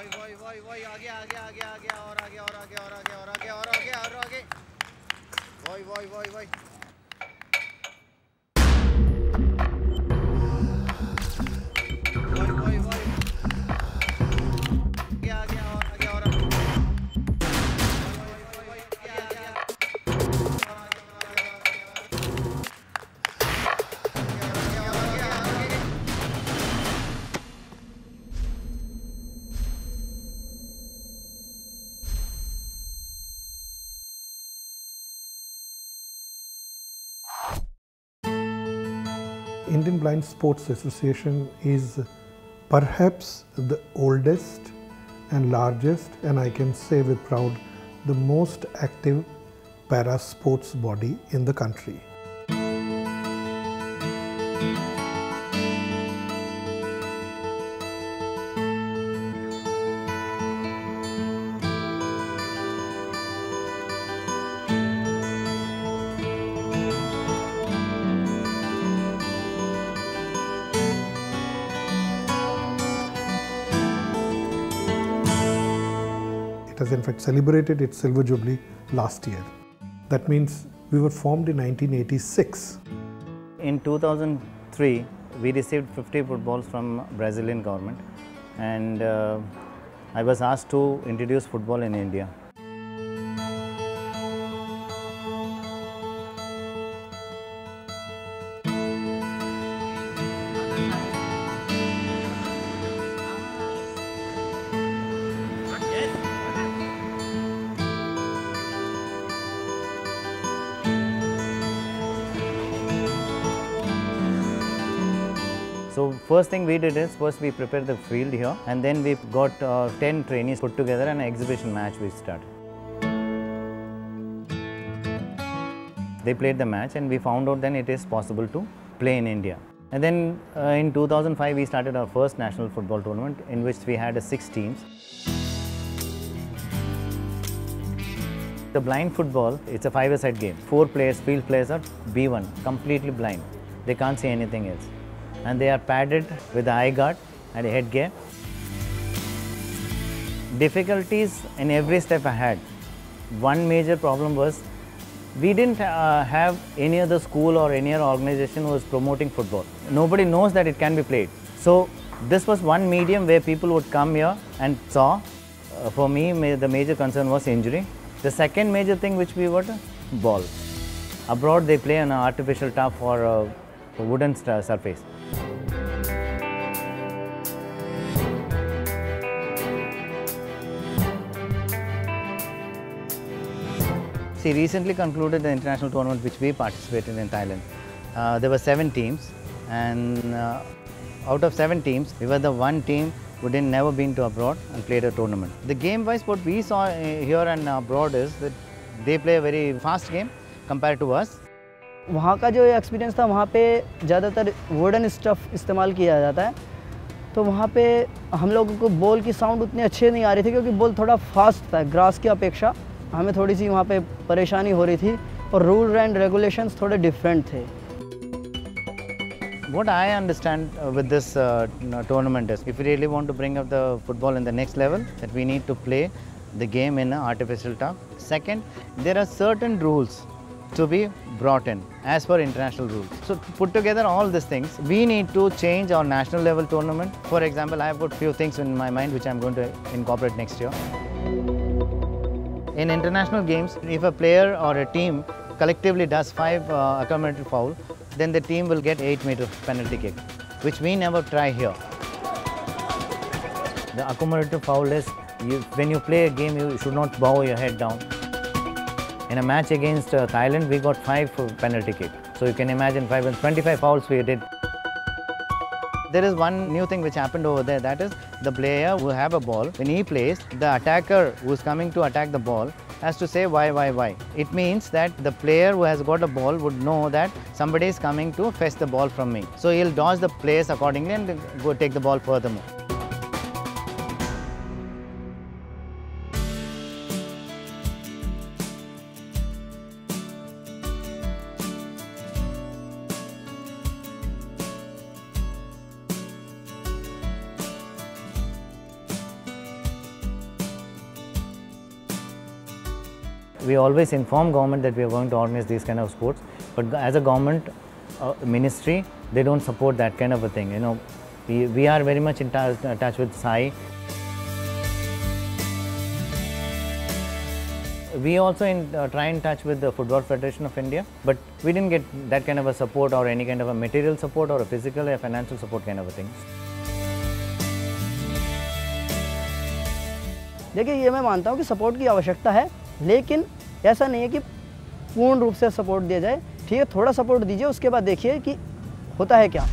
वही आगे आगे आगे आगे और आगे और आगे और आगे और आगे और आगे और आगे वही Indian Blind Sports Association is perhaps the oldest and largest, and I can say with proud, the most active para sports body in the country. It has in fact celebrated its silver jubilee last year. That means we were formed in 1986. In 2003, we received 50 footballs from Brazilian government, and I was asked to introduce football in India. So first thing we did is, first we prepared the field here, and then we got 10 trainees put together and an exhibition match we started. They played the match and we found out then it is possible to play in India. And then in 2005 we started our first national football tournament in which we had 6 teams. The blind football, it's a 5-a-side game. 4 players, field players are B1, completely blind. They can't see anything else. And they are padded with the eye guard and a headgear. Difficulties in every step I had. One major problem was we didn't have any other school or any other organization who was promoting football. Nobody knows that it can be played. So this was one medium where people would come here and saw. For me, the major concern was injury. The second major thing which we were, ball. Abroad they play on an artificial turf or a wooden surface. See, recently concluded the international tournament which we participated in Thailand. There were 7 teams, and out of 7 teams, we were the one team who didn't never been to abroad and played a tournament. The game-wise, what we saw here and abroad is that they play a very fast game compared to us. वहाँ का जो experience था, वहाँ पे ज़्यादातर wooden stuff इस्तेमाल किया जाता है, तो वहाँ पे हम लोगों को बॉल की साउंड उतनी अच्छी नहीं आ रही थी क्योंकि बॉल थोड़ा फास्ट था ग्रास की अपेक्षा. हमें थोड़ी सी वहाँ पे परेशानी हो रही थी और रूल एंड रेगुलेशंस थोड़े डिफरेंट थे. What I understand with this tournament is, if we really want to bring up the football in the next level, that we need to play the game in an artificial turf. Second, there are certain rules to be brought in as per international rules. So to put together all these things, we need to change our national level tournament. For example, I have got few things in my mind which I am going to incorporate next year. In international games, if a player or a team collectively does 5 accumulated foul, then the team will get 8-meter penalty kick, which we never try here. The accumulative foul is, when you play a game, you should not bow your head down. In a match against Thailand, we got 5 penalty kick. So you can imagine 5 and 25 fouls we did. There is one new thing which happened over there, that is the player who have a ball, when he plays, the attacker who is coming to attack the ball has to say why. It means that the player who has got a ball would know that somebody is coming to fetch the ball from me. So he'll dodge the players accordingly and go take the ball furthermore. we always inform government that we are going to organize these kind of sports, but as a government ministry, they don't support that kind of a thing. You know, we are very much in touch with SAI. We also try in touch with the Football Federation of India, but we didn't get that kind of a support or any kind of a material support or a physical or financial support kind of a thing. देखिए, ये मैं मानता हूँ कि support की आवश्यकता है, लेकिन ऐसा नहीं है कि पूर्ण रूप से सपोर्ट दिया जाए। ठीक है, थोड़ा सपोर्ट दीजिए, उसके बाद देखिए कि होता है क्या।